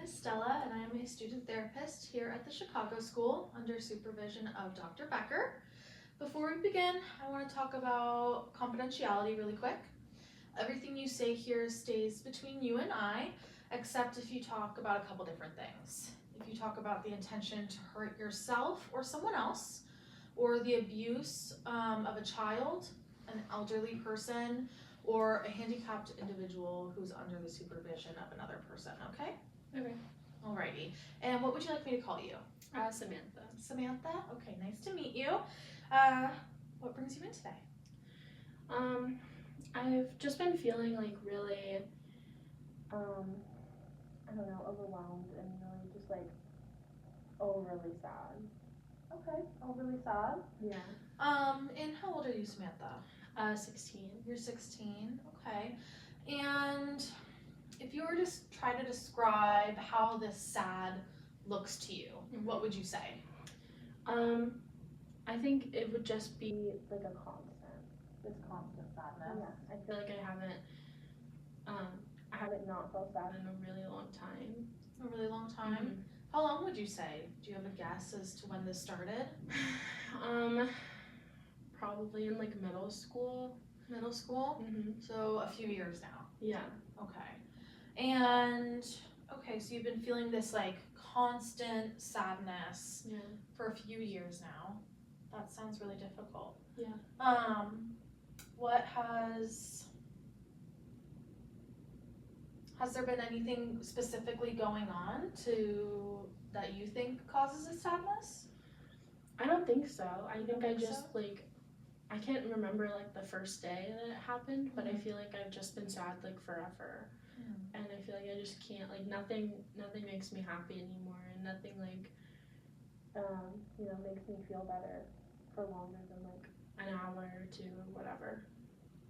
is Stella, and I am a student therapist here at the Chicago School under supervision of Dr. Becker. Before we begin, I want to talk about confidentiality really quick. Everything you say here stays between you and I, except if you talk about a couple different things. If you talk about the intention to hurt yourself or someone else, or the abuse of a child, an elderly person, or a handicapped individual who's under the supervision of another person, okay? Okay. Alrighty. And what would you like me to call you? Samantha. Samantha? Okay, nice to meet you. What brings you in today? I've just been feeling like really, I don't know, overwhelmed and really just like, really sad. Okay, really sad. Yeah. And how old are you, Samantha? 16. You're 16, okay. And if you were to try to describe how this sad looks to you, what would you say? I think it would just be like a constant. This constant sadness. Yeah. I feel like I haven't not felt sad in a really long time. A really long time? How long would you say? Do you have a guess as to when this started? Probably in like middle school. Middle school? So a few years now. Yeah. Okay. And okay, so you've been feeling this like constant sadness for a few years now. That sounds really difficult. Yeah. What has there been anything specifically going on that you think causes this sadness? I don't think so. I think I just so? I can't remember like the first day that it happened, but I feel like I've just been sad like forever. And I feel like I just can't, like nothing makes me happy anymore, and nothing like makes me feel better for longer than like an hour or two or whatever.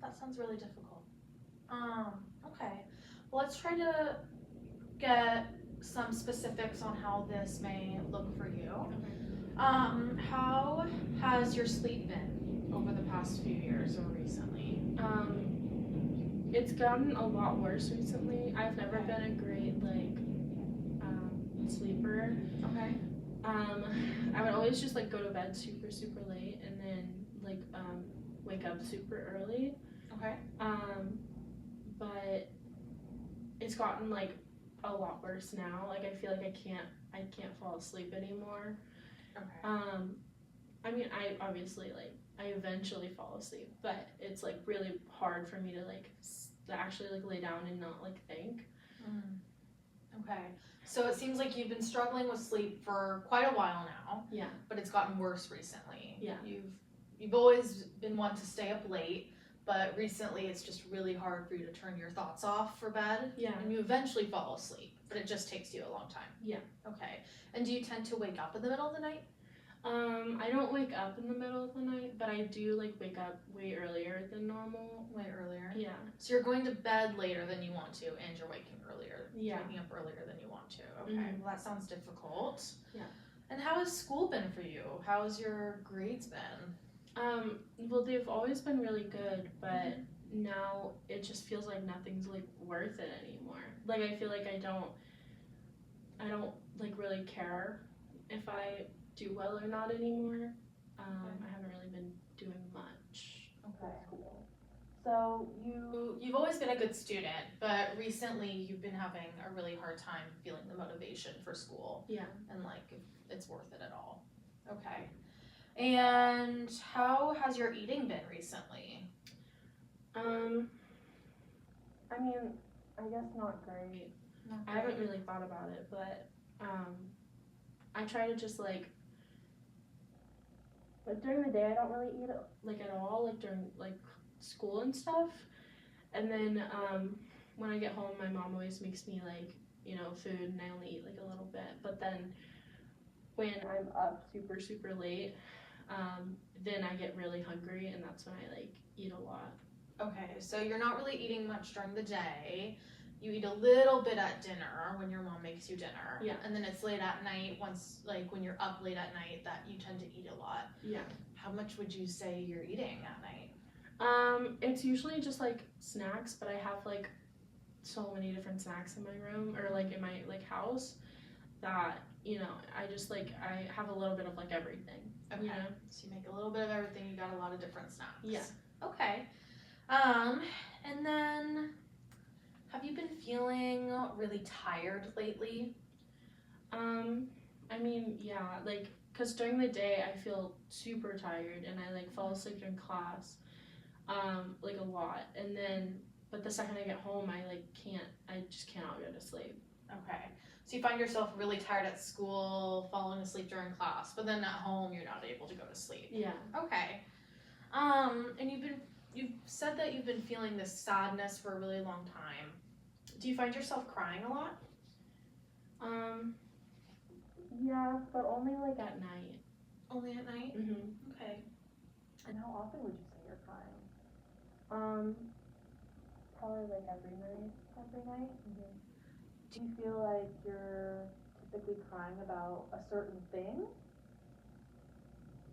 That sounds really difficult. Okay. Well, let's try to get some specifics on how this may look for you. Okay. How has your sleep been over the past few years or recently? It's gotten a lot worse recently. I've never been a great sleeper. Okay. I would always just like go to bed super late and then wake up super early. Okay. But it's gotten like a lot worse now. Like I feel like I can't fall asleep anymore. Okay. I mean, I eventually fall asleep, but it's like really hard for me to actually lay down and not think. Okay. So it seems like you've been struggling with sleep for quite a while now. Yeah. But it's gotten worse recently. Yeah. You've always been one to stay up late, but recently it's just really hard for you to turn your thoughts off for bed. Yeah. And you eventually fall asleep, but it just takes you a long time. Yeah. Okay. And do you tend to wake up in the middle of the night? I don't wake up in the middle of the night, but I do wake up way earlier than normal. Way earlier? Yeah. So you're going to bed later than you want to, and you're waking earlier. Yeah. Waking up earlier than you want to. Okay. Well, that sounds difficult. Yeah. And how has school been for you? How has your grades been? Well, they've always been really good, but now it just feels like nothing's worth it anymore. I feel like I don't really care if I do well or not anymore. I haven't really been doing much Okay. at school. So you've always been a good student, but recently you've been having a really hard time feeling the motivation for school. Yeah. And if it's worth it at all. Okay. And how has your eating been recently? I mean, I guess not great. I haven't really thought about it, but I try to just during the day I don't really eat at all, during school and stuff. And then when I get home, my mom always makes me food, and I only eat a little bit. But then when I'm up super late, then I get really hungry, and that's when I eat a lot. Okay, so you're not really eating much during the day. You eat a little bit at dinner when your mom makes you dinner. Yeah. And then it's late at night, when you're up late at night, that you tend to eat a lot. Yeah. How much would you say you're eating at night? It's usually just snacks, but I have so many different snacks in my room or like in my like house that, you know, I just like I have a little bit of like everything. Okay. You know? So you make a little bit of everything. You got a lot of different snacks. Yeah. Okay. And then have you been feeling really tired lately? I mean, yeah, like, cause during the day I feel super tired and I like fall asleep during class, like a lot, and then, but the second I get home, I just cannot go to sleep. Okay. So you find yourself really tired at school, falling asleep during class, but then at home you're not able to go to sleep. Yeah. Okay. And you've said that you've been feeling this sadness for a really long time. Do you find yourself crying a lot? Yeah, but only like at night. Only at night? Mhm. Okay. And how often would you say you're crying? Probably like every night. Every night? Do you feel like you're typically crying about a certain thing?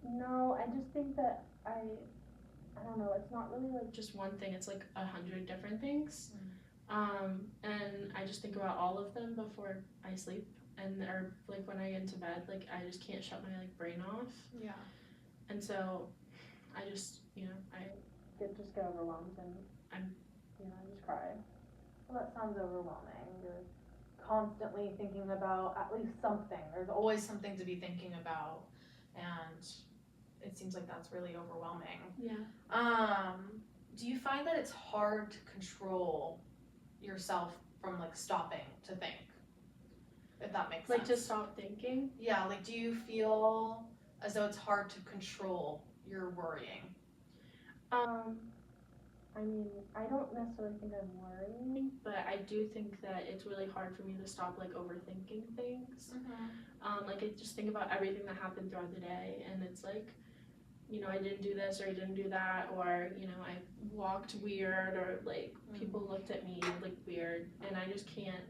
No, I just think that I don't know, it's not really like just one thing, it's like 100 different things. And I just think about all of them before I sleep and or like when I get into bed, like I just can't shut my like brain off. Yeah. And so I just, you know, I Just get overwhelmed and just cry. Well, that sounds overwhelming. You're constantly thinking about at least something. There's always Always something to be thinking about, and it seems like that's really overwhelming. yeah. Do you find that it's hard to control yourself from like stopping to think? If that makes Like sense. to stop thinking. Yeah, like do you feel as though it's hard to control your worrying? I mean, I don't necessarily think I'm worrying, but I do think that it's really hard for me to stop like overthinking things. Like I just think about everything that happened throughout the day, and it's like, you know, I didn't do this or I didn't do that, or you know, I walked weird, or like people looked at me like weird, and I just can't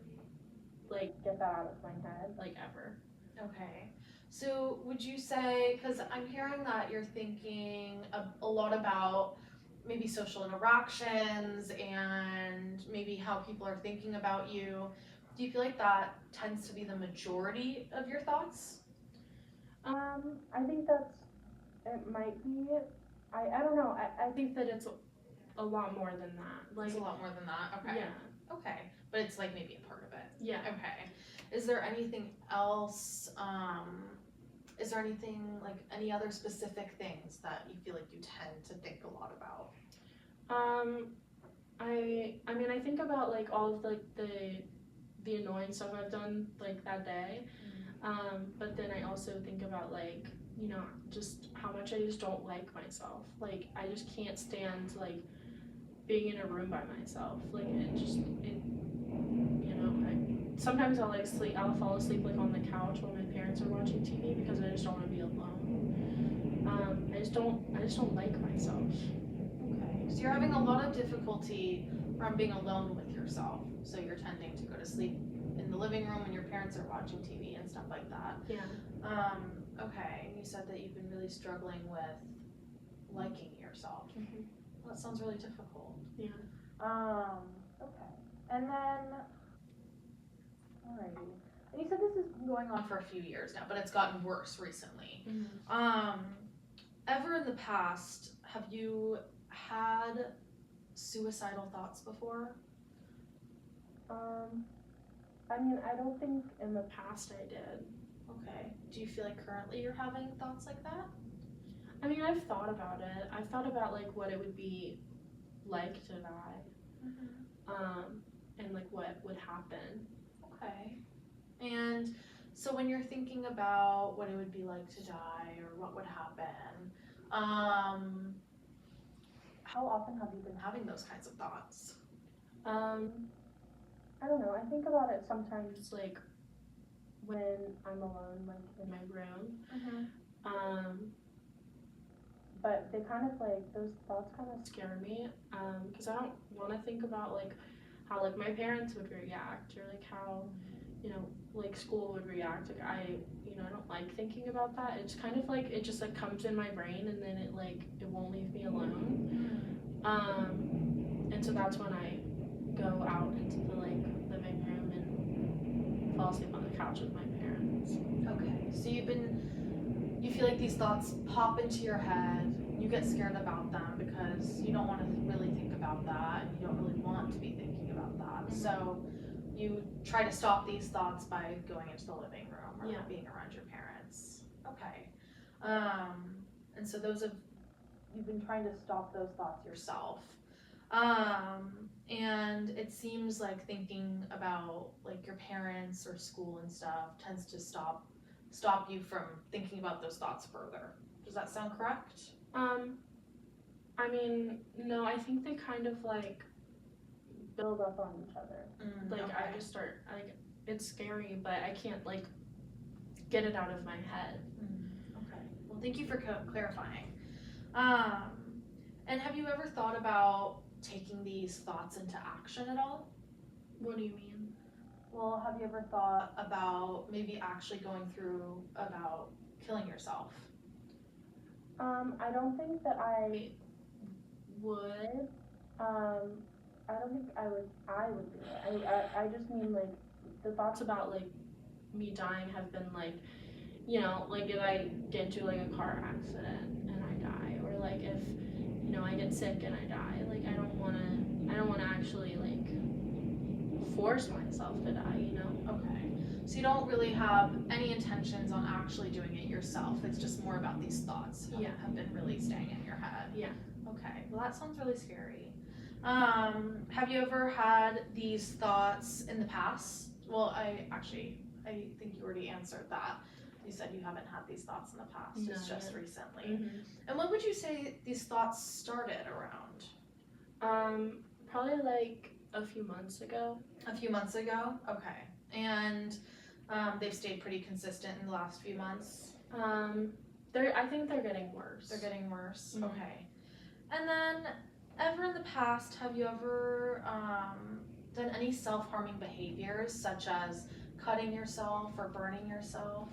like get that out of my head. like ever. Okay. So would you say, because I'm hearing that you're thinking a lot about maybe social interactions and maybe how people are thinking about you, do you feel like that tends to be the majority of your thoughts? I think it might be. I don't know. I think that it's a lot more than that. Like It's a lot more than that. Okay. yeah, Okay. But it's like maybe a part of it. yeah. Okay. Is there anything else? Is there anything like any other specific things that you feel like you tend to think a lot about? I mean I think about like all of like the annoying stuff I've done like that day. But then I also think about like, you know, just how much I just don't like myself. Like I just can't stand like being in a room by myself. Like you know, sometimes I'll fall asleep like on the couch while my parents are watching TV because I just don't want to be alone. I just don't like myself. Okay. So you're having a lot of difficulty from being alone with yourself. So you're tending to go to sleep in the living room when your parents are watching TV and stuff like that. Yeah. Okay. And you said that you've been really struggling with liking yourself. Mhm. Well, that sounds really difficult. Yeah. Okay. And then, alrighty. And you said this has been going on For a few years now, but it's gotten worse recently. Mhm. Ever in the past, have you had suicidal thoughts before? I mean, I don't think in the past I did. Okay. Do you feel like currently you're having thoughts like that? I mean, I've thought about it. I've thought about like what it would be like to die, and like what would happen. Okay. And so when you're thinking about what it would be like to die or what would happen, how often have you been having those kinds of thoughts? I don't know. I think about it sometimes like when I'm alone, like in my room. But they kind of like those thoughts kind of scare me, because I don't want to think about like how like my parents would react, or like how, you know, like school would react. Like I don't like thinking about that. It's kind of like it just like comes in my brain, and then it won't leave me alone. And so that's when I go out into the like living room and fall asleep on the couch with my parents. Okay. So you feel like these thoughts pop into your head. You get scared about them because you don't want to really think about that, and you don't really want to be thinking about that. Mhm. So you try to stop these thoughts by going into the living room or Yeah. being around your parents. Okay. And so you've been trying to stop those thoughts yourself. And it seems like thinking about like your parents or school and stuff tends to stop you from thinking about those thoughts further. Does that sound correct? I mean, no, I think they kind of like Build up on each other. like okay. I just start like it's scary, but I can't like get it out of my head. Okay. Well, thank you for clarifying. And have you ever thought about taking these thoughts into action at all? What do you mean? Well, have you ever thought about maybe actually going through about killing yourself? I don't think that I Would I don't think I would do it. I just mean like the thoughts thoughts about like me dying have been like, you know, like if I get into like a car accident and I die, or like if, you know, I get sick and I die, like I don't wanna actually like force myself to die, you know? Okay. So you don't really have any intentions on actually doing it yourself. It's just more about these thoughts have been really staying in your head. Yeah. Okay. Well, that sounds really scary. Have you ever had these thoughts in the past? Well, I think you already answered that. You said you haven't had these thoughts in the past. No, It's just yeah. recently. And when would you say these thoughts started around? Probably like a few months ago. A few months ago? Okay. And they've stayed pretty consistent in the last few months? I think they're getting worse. They're getting worse? Mhm. Okay. And then, ever in the past, have you ever done any self-harming behaviors, such as cutting yourself or burning yourself?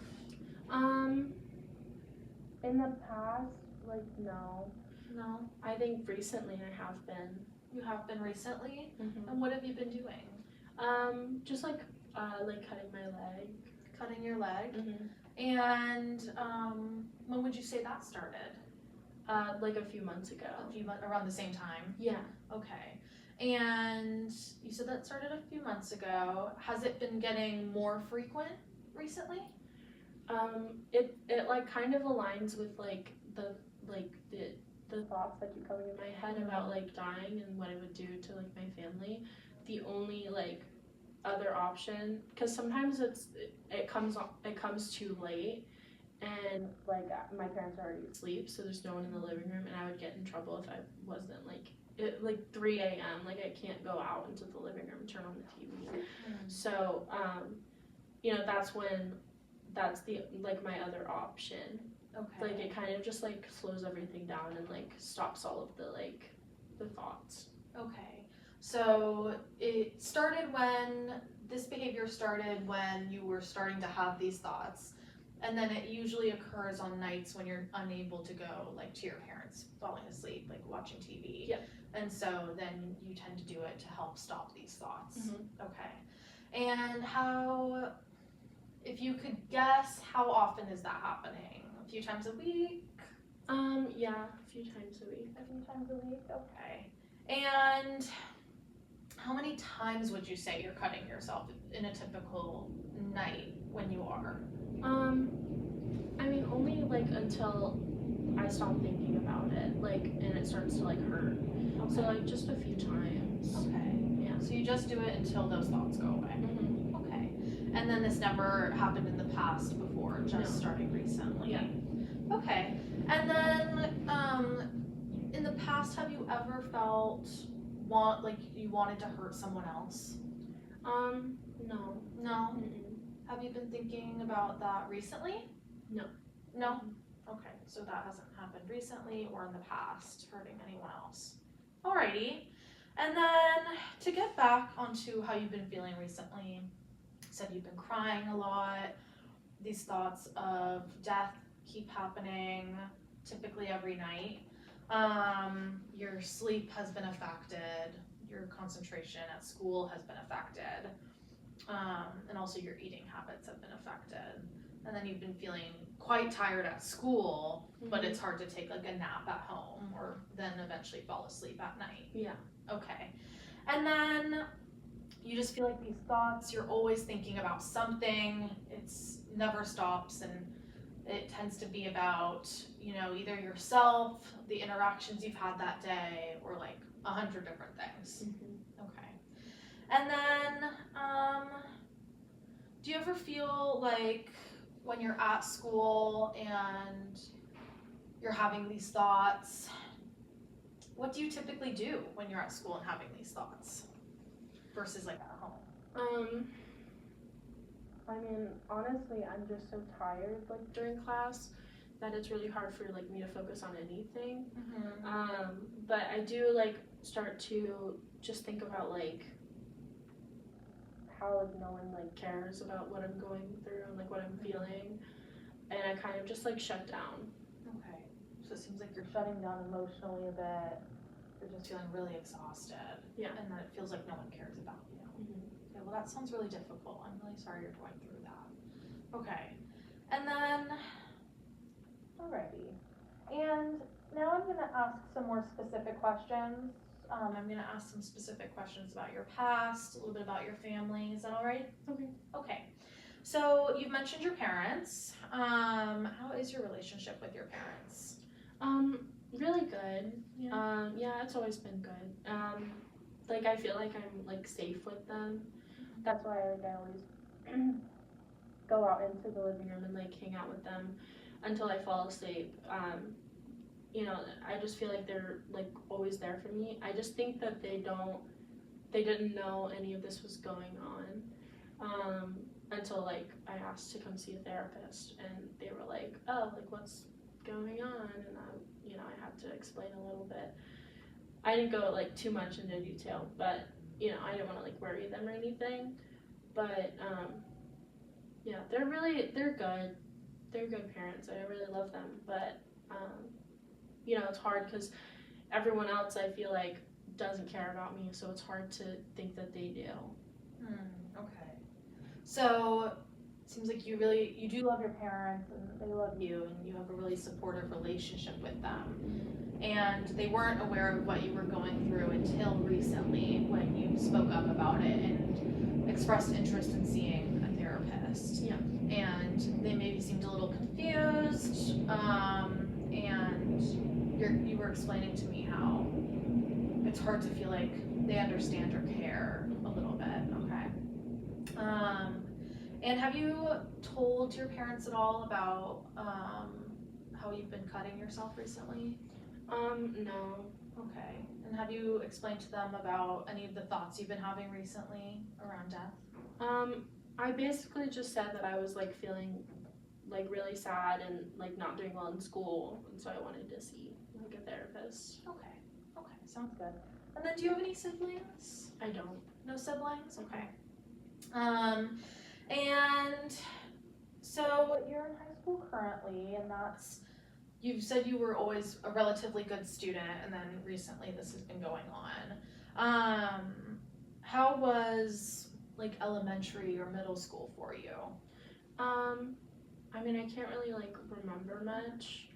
in the past, like no. No? I think recently I have been. You have been recently? Mm-hmm. And what have you been doing? Just like cutting my leg. Cutting your leg? Mm-hmm. And when would you say that started? Like a few months ago. Around the same time? Yeah. Okay. And you said that started a few months ago. Has it been getting more frequent recently? It like kind of aligns with like the thoughts that keep coming in my head about like dying and what it would do to like my family. The only like other option, because sometimes it comes too late, and like my parents are already asleep, so there's no one in the living room, and I would get in trouble if I wasn't like 3 a.m. like I can't go out into the living room and turn on the TV. So you know, that's the like my other option. Okay. Like it kind of just like slows everything down and like stops all of the thoughts. Okay. So this behavior started when you were starting to have these thoughts, and then it usually occurs on nights when you're unable to go like to your parents, falling asleep, like watching TV. Yeah. And so then you tend to do it to help stop these thoughts. Mm-hmm. Okay. And if you could guess, how often is that happening? A few times a week? Yeah, a few times a week. A few times a week? Okay. And how many times would you say you're cutting yourself in a typical night when you are? I mean, only like until I stop thinking about it, like, and it starts to like hurt. Okay. So like just a few times. Okay. Yeah. So you just do it until those thoughts go away. Mm-hmm. Okay. And then this never happened in the past before, just No. starting recently. Yeah. Okay. And then in the past, have you ever felt like you wanted to hurt someone else? No. No. Mm-mm. Have you been thinking about that recently? No. No? Okay, so that hasn't happened recently or in the past, hurting anyone else. Alrighty. And then to get back onto how you've been feeling recently, you said you've been crying a lot. These thoughts of death keep happening typically every night. Your sleep has been affected. your concentration at school has been affected, and also your eating habits have been affected. And then you've been feeling quite tired at school, but it's hard to take like a nap at home or then eventually fall asleep at night. Yeah. Okay. And then you just feel like these thoughts, you're always thinking about something, it's never stops, and it tends to be about, you know, either yourself, the interactions you've had that day, or like 100 different things. Okay. And then, do you ever feel like when you're at school and you're having these thoughts, what do you typically do when you're at school and having these thoughts versus like at home? I mean, honestly, I'm just so tired like during class that it's really hard for like me to focus on anything. But I do like start to just think about like how like no one like cares about what I'm going through and like what I'm feeling, and I kind of just like shut down. Okay. So it seems like you're Shutting down emotionally a bit. you're just feeling really exhausted. Yeah. And that it feels like no one cares about you. Okay, well that sounds really difficult. I'm really sorry you're going through that. Okay. And then, Alrighty. And now I'm gonna ask some more specific questions. I'm gonna ask some specific questions about your past, a little bit about your family. Is that all right? Okay. Okay. So you've mentioned your parents. How is your relationship with your parents? Really good. Yeah. Yeah, it's always been good. Like I feel like I'm like safe with them. That's why like I always go out into the living room and like hang out with them until I fall asleep. You know, I just feel like they're like always there for me. I just think that they didn't know any of this was going on until like I asked to come see a therapist, and they were like, oh, like what's going on? And I had to explain a little bit. I didn't go like too much into detail, but you know, I didn't want to like worry them or anything. But yeah, they're good. They're good parents. I really love them, but you know, it's hard because everyone else I feel like doesn't care about me, so it's hard to think that they do. Okay. So it seems like you do love your parents and they love you and you have a really supportive relationship with them. And they weren't aware of what you were going through until recently when you spoke up about it and expressed interest in seeing a therapist. Yeah. And they maybe seemed a little confused, and you were explaining to me how it's hard to feel like they understand or care a little bit. Okay. And have you told your parents at all about how you've been cutting yourself recently? No. Okay. And have you explained to them about any of the thoughts you've been having recently around death? I basically just said that I was like feeling like really sad and like not doing well in school, and so I wanted to see like a therapist. Okay. Okay. Sounds good. And then do you have any siblings? I don't. No siblings? Okay. And so you're in high school currently, and you've said you were always a relatively good student, and then recently this has been going on. How was like elementary or middle school for you? I mean, I can't really like remember much.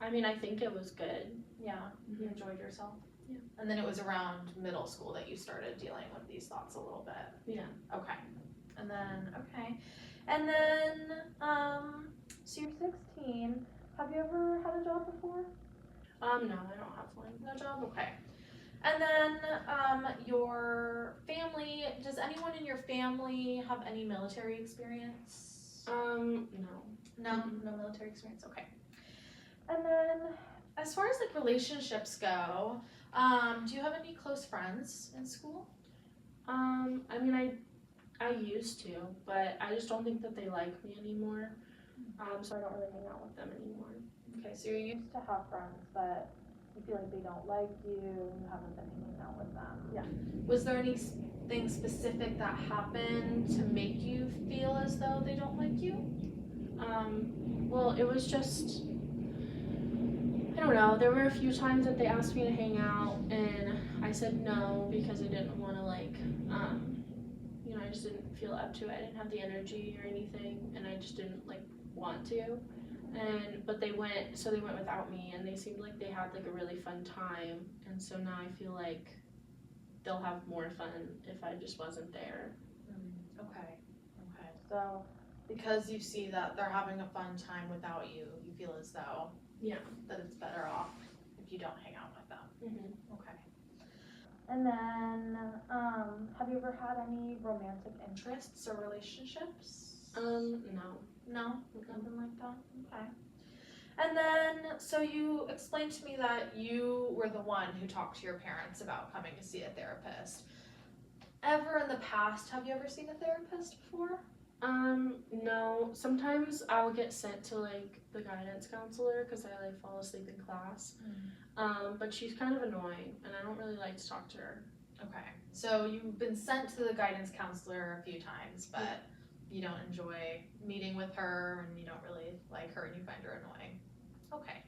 I mean, I think it was good. Yeah, you enjoyed yourself? Yeah. And then it was around middle school that you started dealing with these thoughts a little bit? Yeah. Okay. And then, so you're 16. Have you ever had a job before? No, I don't have one. No job? Okay. And then, your family, does anyone in your family have any military experience? No. No military experience? Okay. And then, as far as like relationships go, do you have any close friends in school? I mean, I used to, but I just don't think that they like me anymore. So I don't really hang out with them anymore. Okay, so you're Used to have friends, but you feel like they don't like you and you haven't been hanging out with them. Yeah. Was there anything specific that happened to make you feel as though they don't like you? Well, it was just, I don't know. There were a few times that they asked me to hang out, and I said no because I didn't want to I just didn't feel up to it. I didn't have the energy or anything, and I just didn't want to. But they went without me, and they seemed like they had a really fun time, and so now I feel like they'll have more fun if I just wasn't there. Okay. So because you see that they're having a fun time without you, you feel as though that it's better off if you don't hang out with them. Mm-hmm. Okay. And then, have you ever had any romantic interests? Interests or relationships? No. No, nothing like that. Okay. And then, so you explained to me that you were the one who talked to your parents about coming to see a therapist. Ever in the past, have you ever seen a therapist before? No. Sometimes I'll get sent to the guidance counselor because I fall asleep in class. But she's kind of annoying, and I don't really like to talk to her. Okay. So you've been sent to the guidance counselor a few times, but you don't enjoy meeting with her, and you don't really like her, and you find her annoying. Okay.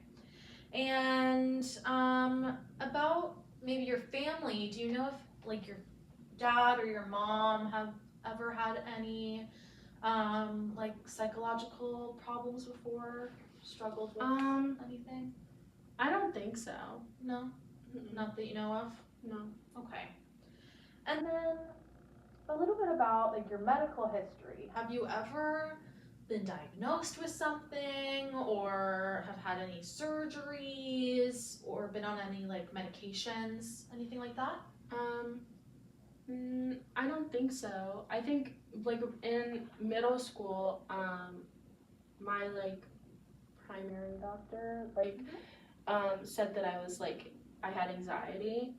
And about maybe your family, do you know if your dad or your mom have ever had any psychological problems before? Struggled with anything? I don't think so. No? Mm-mm. Not that you know of? No. Okay. And then a little bit about your medical history. Have you ever been diagnosed with something, or have had any surgeries, or been on any medications, anything like that? I don't think so. I think in middle school, my primary doctor said that I was I had anxiety.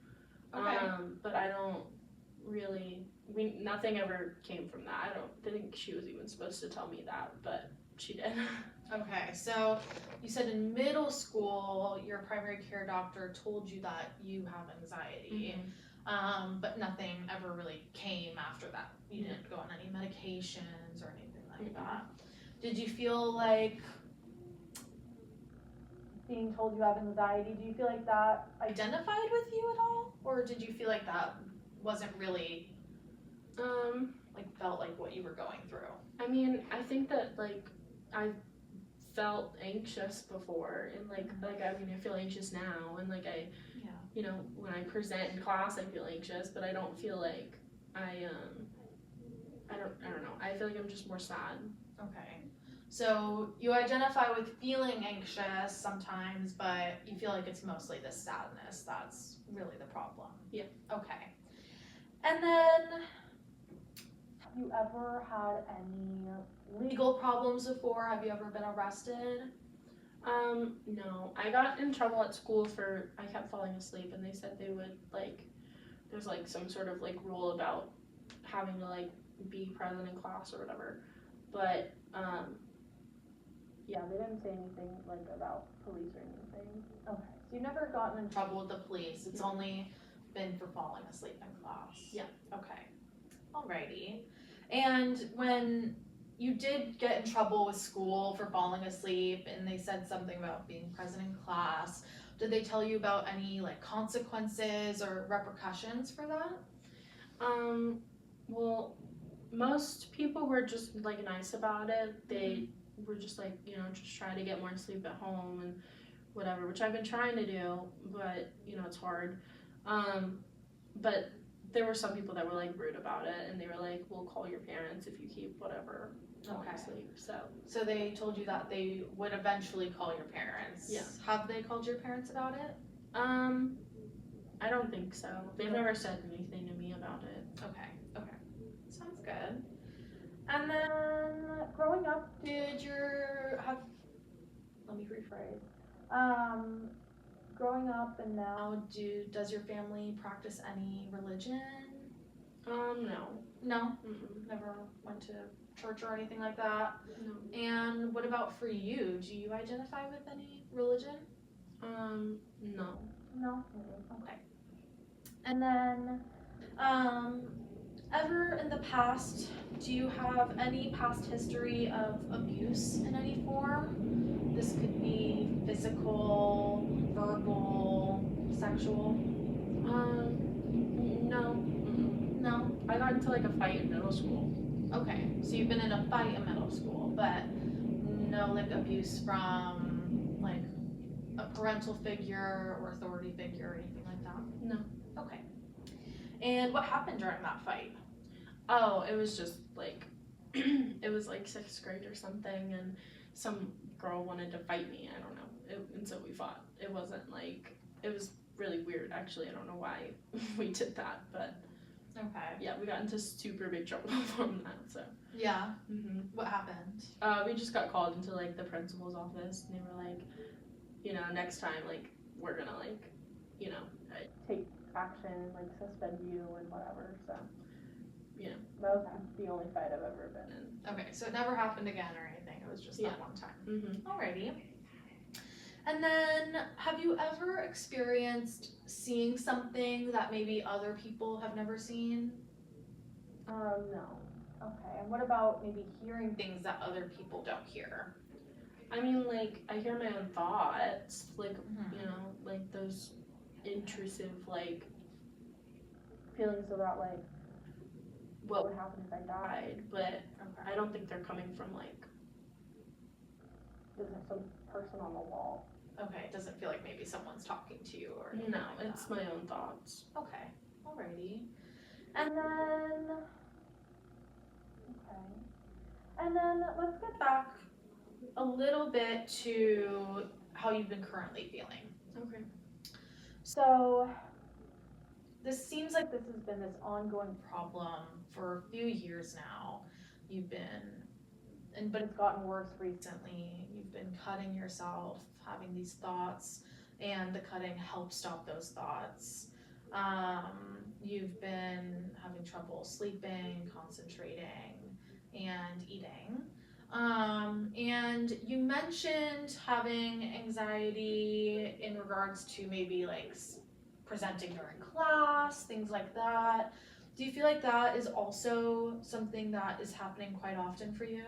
Okay. But I don't really. Nothing ever came from that. I don't think she was even supposed to tell me that, but she did. Okay, so you said in middle school your primary care doctor told you that you have anxiety, but nothing ever really came after that. You didn't go on any medications or anything like that. Did you feel like being told you have anxiety, do you feel like that identified with you at all, or did you feel like that wasn't really felt like what you were going through? I mean, I think that I felt anxious before, and I feel anxious now, and when I present in class I feel anxious, but I don't feel like I don't know. I feel like I'm just more sad. Okay. So you identify with feeling anxious sometimes, but you feel like it's mostly the sadness that's really the problem. Yeah. Okay. And then, have you ever had any legal problems before? Have you ever been arrested? No. I got in trouble at school I kept falling asleep, and they said they would there's some sort of rule about having to be present in class or whatever. But yeah, they didn't say anything about police or anything. Okay. So you've never gotten in trouble with the police. It's only been for falling asleep in class. Yeah. Okay. Alrighty. And when you did get in trouble with school for falling asleep, and they said something about being present in class, did they tell you about any consequences or repercussions for that? Well, most people were just nice about it. They were just just try to get more sleep at home and whatever, which I've been trying to do, but it's hard. But there were some people that were rude about it, and they were we'll call your parents if you keep whatever falling asleep. So they told you that they would eventually call your parents. Yeah. Have they called your parents about it? I don't think so. They've never said anything to me about it. Okay. Sounds good. And then growing up, let me rephrase. Growing up and now, does your family practice any religion? No. No? Mm-mm. Never went to church or anything like that? No. And what about for you? Do you identify with any religion? No. No? Okay. And then, ever in the past, do you have any past history of abuse in any form? This could be physical, verbal, sexual. No. Mm-mm. No? I got into like a fight in middle school. Okay, so you've been in a fight in middle school, but no like abuse from like a parental figure or authority figure or anything like that? No. Okay. And what happened during that fight? Oh, it was just like, it was like 6th grade or something, and some girl wanted to fight me. I don't know. And so we fought. It wasn't like, it was really weird actually. I don't know why we did that, but Okay. yeah, we got into super big trouble from that. So Yeah. mm-hmm. What happened? We just got called into like the principal's office, and they were like, you know, next time like we're gonna like, you know, Take action, like suspend you and whatever, so. Yeah. That was the only fight I've ever been in. Okay, so it never happened again or anything. It was just that one time. Mm-hmm. Alrighty. And then, have you ever experienced seeing something that maybe other people have never seen? No. Okay, and what about maybe hearing Things that other people don't hear. I mean, like, I hear my own thoughts, like, Mhm. you know, like those intrusive, like, feelings about like what would happen if I died? died, but I don't think they're coming from, like, Isn't there some person on the wall? Okay, it doesn't feel like maybe someone's talking to you or anything no, like it's that. my own thoughts. Okay, alrighty. And then, okay. And then let's get back. A little bit to how you've been currently feeling. Okay. So, This seems like this has been this ongoing problem for a few years now. You've been, but it's gotten worse recently. You've been cutting yourself, having these thoughts, and the cutting helps stop those thoughts. You've been having trouble sleeping, concentrating, and eating. And you mentioned having anxiety in regards to maybe like presenting during class, things like that. Do you feel like that is also something that is happening quite often for you?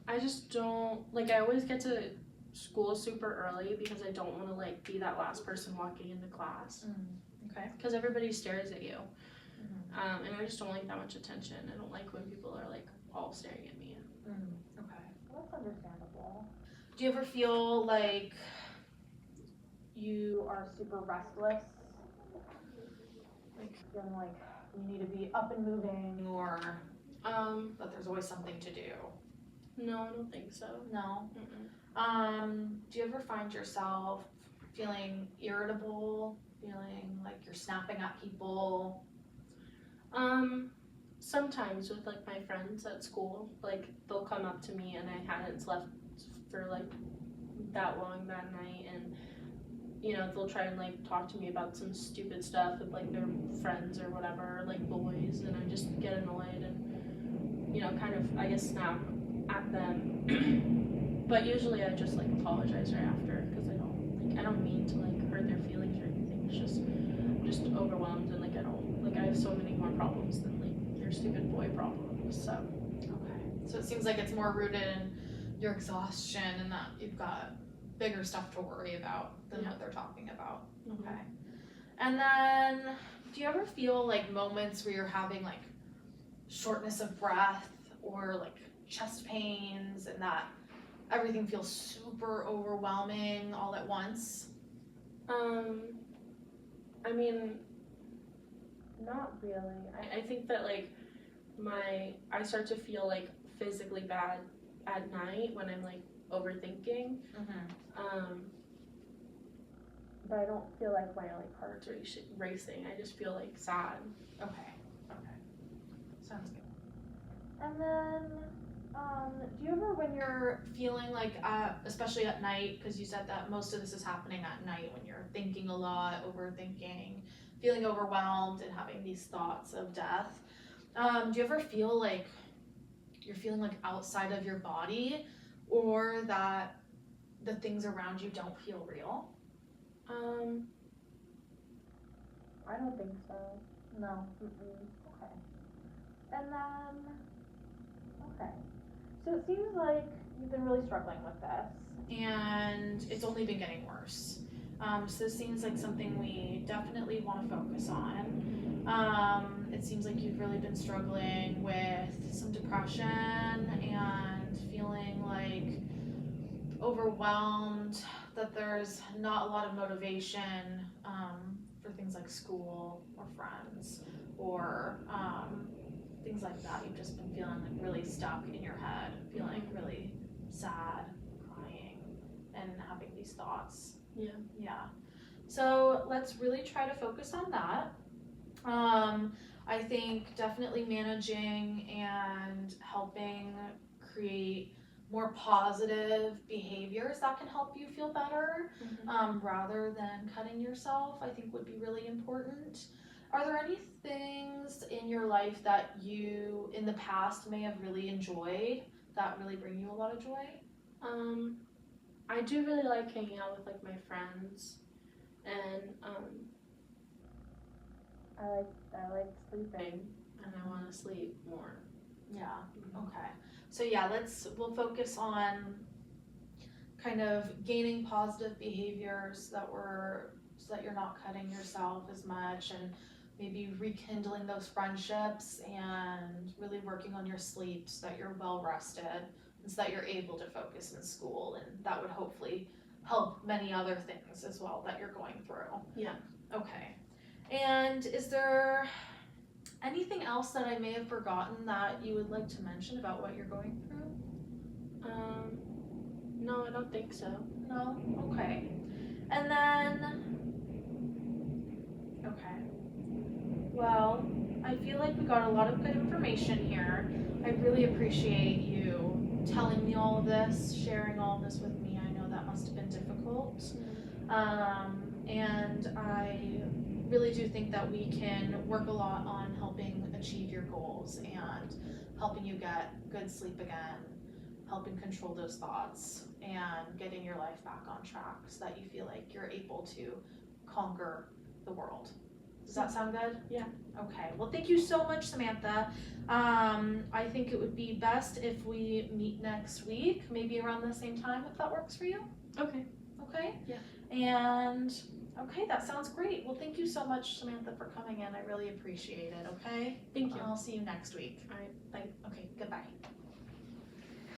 I just don't, like, I always get to school super early because I don't want to, like, be that last person walking into class. Okay. Because everybody stares at you. Mm-hmm. And I just don't like that much attention. I don't like when people are, like, all staring at me. Okay. well, that's understandable. Do you ever feel like You are super restless. Like feeling like you need to be up and moving. or that there's always something to do? No, I don't think so. No. Mm-mm. Do you ever find yourself feeling irritable, feeling like you're snapping at people? Sometimes with, like, my friends at school, like, they'll come up to me and I hadn't slept for, like, that long that night, and, you know, they'll try and, like, talk to me about some stupid stuff with, like, their friends or whatever, like, boys, and I just get annoyed and, you know, kind of, I guess, snap at them. But usually I just, like, apologize right after, because I don't mean to, like, hurt their feelings or anything. It's just, I'm just overwhelmed, and, like, I have so many more problems than, like, your stupid boy problems, so. Okay. So it seems like it's more rooted in your exhaustion and that you've got bigger stuff to worry about than what they're talking about. Mhm. Okay. And then, do you ever feel like moments where you're having like shortness of breath or like chest pains and that everything feels super overwhelming all at once? I mean, not really. I think that, like, I start to feel, like, physically bad at night when I'm, like, overthinking. Mm-hmm. But I don't feel like my Heart's racing. I just feel, like, sad. Okay. Sounds good. And then, Do you ever, when you're feeling like, especially at night, because you said that most of this is happening at night when you're thinking a lot, overthinking, feeling overwhelmed, and having these thoughts of death, do you ever feel like you're feeling like outside of your body, or that the things around you don't feel real? I don't think so. No. And then, okay. So it seems like you've been really struggling with this. And it's only been getting worse. So this seems like something we definitely want to focus on. It seems like you've really been struggling with some depression and feeling like overwhelmed, that there's not a lot of motivation for things like school or friends or things like that. You've just been feeling like really stuck in your head, feeling really sad, crying, and having these thoughts. Yeah. Yeah. So let's really try to focus on that. I think definitely managing and helping create more positive behaviors that can help you feel better, rather than cutting yourself, I think would be really important. Are there any things in your life that you in the past may have really enjoyed that really bring you a lot of joy? I do really like hanging out with like my friends, and I like sleeping. and I want to sleep more. Yeah. Okay. So yeah, we'll focus on kind of gaining positive behaviors so that you're not cutting yourself as much, and maybe rekindling those friendships and really working on your sleep so that you're well rested and so that you're able to focus in school, and that would hopefully help many other things as well that you're going through. Yeah. Okay. And is there anything else that I may have forgotten that you would like to mention about what you're going through? No, I don't think so. No? Okay. And then, okay. Well, I feel like we got a lot of good information here. I really appreciate you telling me all of this, sharing all of this with me. I know that must have been difficult. And I really do think that we can work a lot on helping achieve your goals and helping you get good sleep again, helping control those thoughts, and getting your life back on track so that you feel like you're able to conquer the world. Does that sound good? Yeah. Okay. Well, thank you so much, Samantha. I think it would be best if we meet next week, maybe around the same time, if that works for you. Okay. Okay? Yeah. And okay, that sounds great. Well, thank you so much, Samantha, for coming in. I really appreciate it, okay? Thank you. I'll see you next week. All right. Bye. Okay, goodbye.